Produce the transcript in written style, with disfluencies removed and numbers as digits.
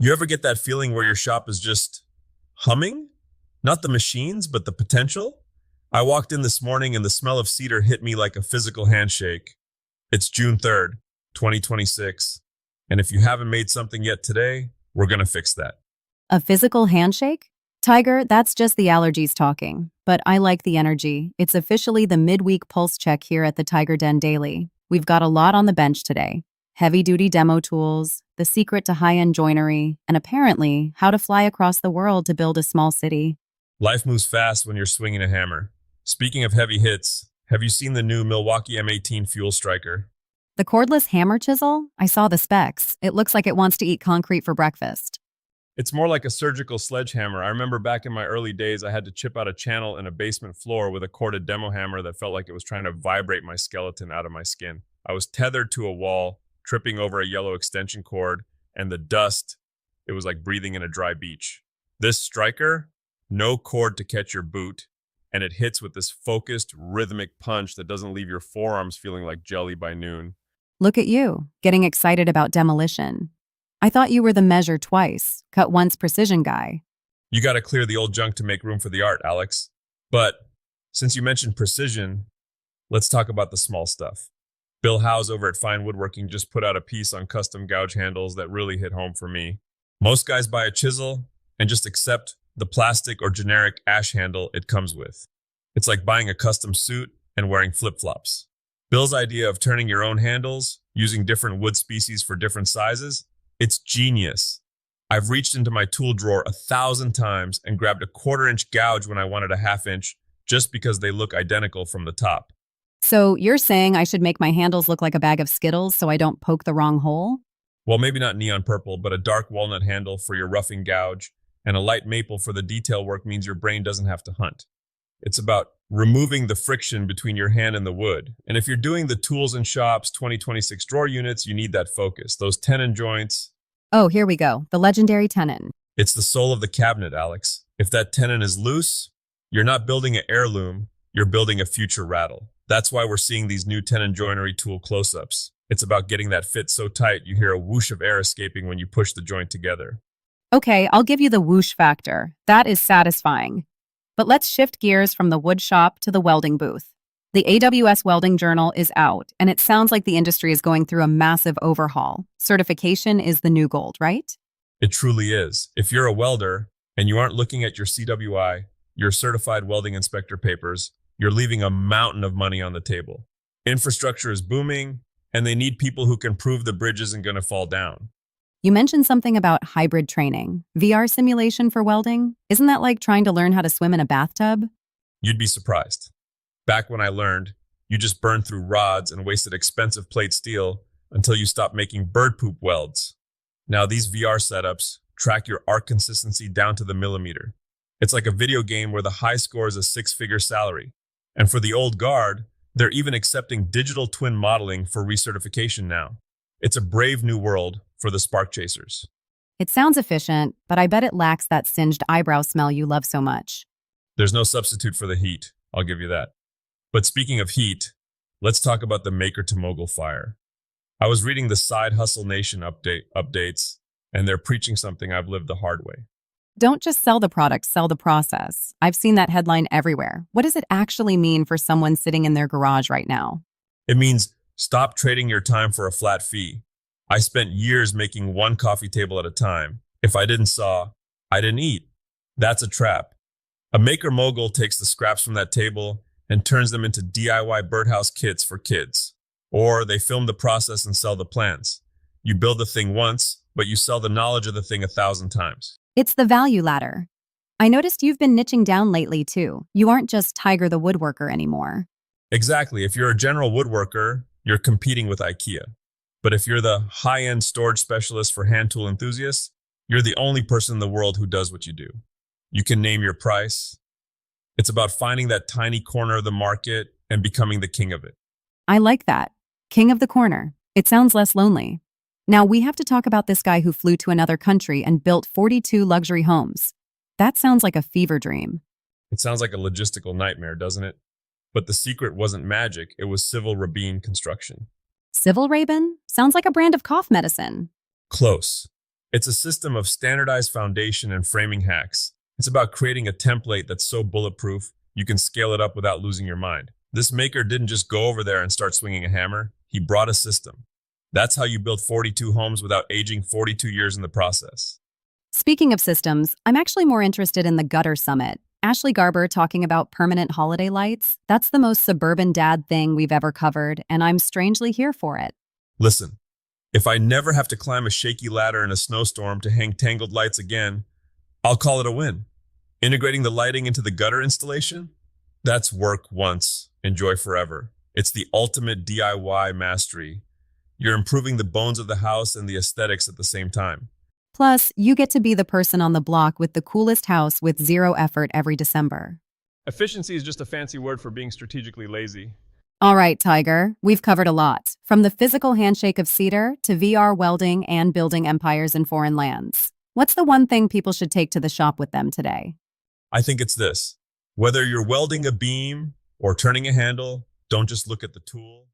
You ever get that feeling where your shop is just humming? Not the machines, but the potential? I walked in this morning and the smell of cedar hit me like a physical handshake. It's June 3rd, 2026. And if you haven't made something yet today, we're going to fix that. A physical handshake? Tiger, that's just the allergies talking. But I like the energy. It's officially the midweek pulse check here at the TigerDen Daily. We've got a lot on the bench today. Heavy-duty demo tools, the secret to high-end joinery, and apparently, how to fly across the world to build a small city. Life moves fast when you're swinging a hammer. Speaking of heavy hits, have you seen the new Milwaukee M18 Fuel Striker? The cordless hammer chisel? I saw the specs. It looks like it wants to eat concrete for breakfast. It's more like a surgical sledgehammer. I remember back in my early days, I had to chip out a channel in a basement floor with a corded demo hammer that felt like it was trying to vibrate my skeleton out of my skin. I was tethered to a wall, tripping over a yellow extension cord, and the dust, it was like breathing in a dry beach. This striker, no cord to catch your boot, and it hits with this focused, rhythmic punch that doesn't leave your forearms feeling like jelly by noon. Look at you, getting excited about demolition. I thought you were the measure twice, cut once precision guy. You got to clear the old junk to make room for the art, Alex. But since you mentioned precision, let's talk about the small stuff. Bill Howes over at Fine Woodworking just put out a piece on custom gouge handles that really hit home for me. Most guys buy a chisel and just accept the plastic or generic ash handle it comes with. It's like buying a custom suit and wearing flip-flops. Bill's idea of turning your own handles, using different wood species for different sizes, it's genius. I've reached into my tool drawer 1,000 times and grabbed a 1/4-inch gouge when I wanted a 1/2 inch just because they look identical from the top. So you're saying I should make my handles look like a bag of Skittles so I don't poke the wrong hole? Well, maybe not neon purple, but a dark walnut handle for your roughing gouge and a light maple for the detail work means your brain doesn't have to hunt. It's about removing the friction between your hand and the wood. And if you're doing the Tools and Shops 2026 drawer units, you need that focus. Those tenon joints. Oh, here we go. The legendary tenon. It's the soul of the cabinet, Alex. If that tenon is loose, you're not building an heirloom, you're building a future rattle. That's why we're seeing these new tenon joinery tool close-ups. It's about getting that fit so tight you hear a whoosh of air escaping when you push the joint together. Okay, I'll give you the whoosh factor. That is satisfying. But let's shift gears from the wood shop to the welding booth. The AWS Welding Journal is out, and it sounds like the industry is going through a massive overhaul. Certification is the new gold, right? It truly is. If you're a welder and you aren't looking at your CWI, your Certified Welding Inspector papers, you're leaving a mountain of money on the table. Infrastructure is booming, and they need people who can prove the bridge isn't going to fall down. You mentioned something about hybrid training. VR simulation for welding? Isn't that like trying to learn how to swim in a bathtub? You'd be surprised. Back when I learned, you just burned through rods and wasted expensive plate steel until you stopped making bird poop welds. Now these VR setups track your arc consistency down to the millimeter. It's like a video game where the high score is a 6-figure salary. And for the old guard, they're even accepting digital twin modeling for recertification now. It's a brave new world for the spark chasers. It sounds efficient, but I bet it lacks that singed eyebrow smell you love so much. There's no substitute for the heat, I'll give you that. But speaking of heat, let's talk about the Maker to Mogul fire. I was reading the Side Hustle Nation updates, and they're preaching something I've lived the hard way. Don't just sell the product, sell the process. I've seen that headline everywhere. What does it actually mean for someone sitting in their garage right now? It means stop trading your time for a flat fee. I spent years making one coffee table at a time. If I didn't saw, I didn't eat. That's a trap. A maker mogul takes the scraps from that table and turns them into DIY birdhouse kits for kids. Or they film the process and sell the plans. You build the thing once, but you sell the knowledge of the thing 1,000 times. It's the value ladder. I noticed you've been niching down lately too. You aren't just Tiger the woodworker anymore. Exactly. If you're a general woodworker, you're competing with IKEA. But if you're the high-end storage specialist for hand tool enthusiasts, you're the only person in the world who does what you do. You can name your price. It's about finding that tiny corner of the market and becoming the king of it. I like that. King of the corner. It sounds less lonely. Now we have to talk about this guy who flew to another country and built 42 luxury homes. That sounds like a fever dream. It sounds like a logistical nightmare, doesn't it? But the secret wasn't magic, it was civil Rabin construction. Civil Rabin? Sounds like a brand of cough medicine. Close. It's a system of standardized foundation and framing hacks. It's about creating a template that's so bulletproof you can scale it up without losing your mind. This maker didn't just go over there and start swinging a hammer, he brought a system. That's how you build 42 homes without aging 42 years in the process. Speaking of systems, I'm actually more interested in the Gutter Summit. Ashley Garber talking about permanent holiday lights. That's the most suburban dad thing we've ever covered, and I'm strangely here for it. Listen, if I never have to climb a shaky ladder in a snowstorm to hang tangled lights again, I'll call it a win. Integrating the lighting into the gutter installation? That's work once, enjoy forever. It's the ultimate DIY mastery. You're improving the bones of the house and the aesthetics at the same time. Plus, you get to be the person on the block with the coolest house with zero effort every December. Efficiency is just a fancy word for being strategically lazy. All right, Tiger, we've covered a lot. From the physical handshake of cedar to VR welding and building empires in foreign lands. What's the one thing people should take to the shop with them today? I think it's this. Whether you're welding a beam or turning a handle, don't just look at the tool.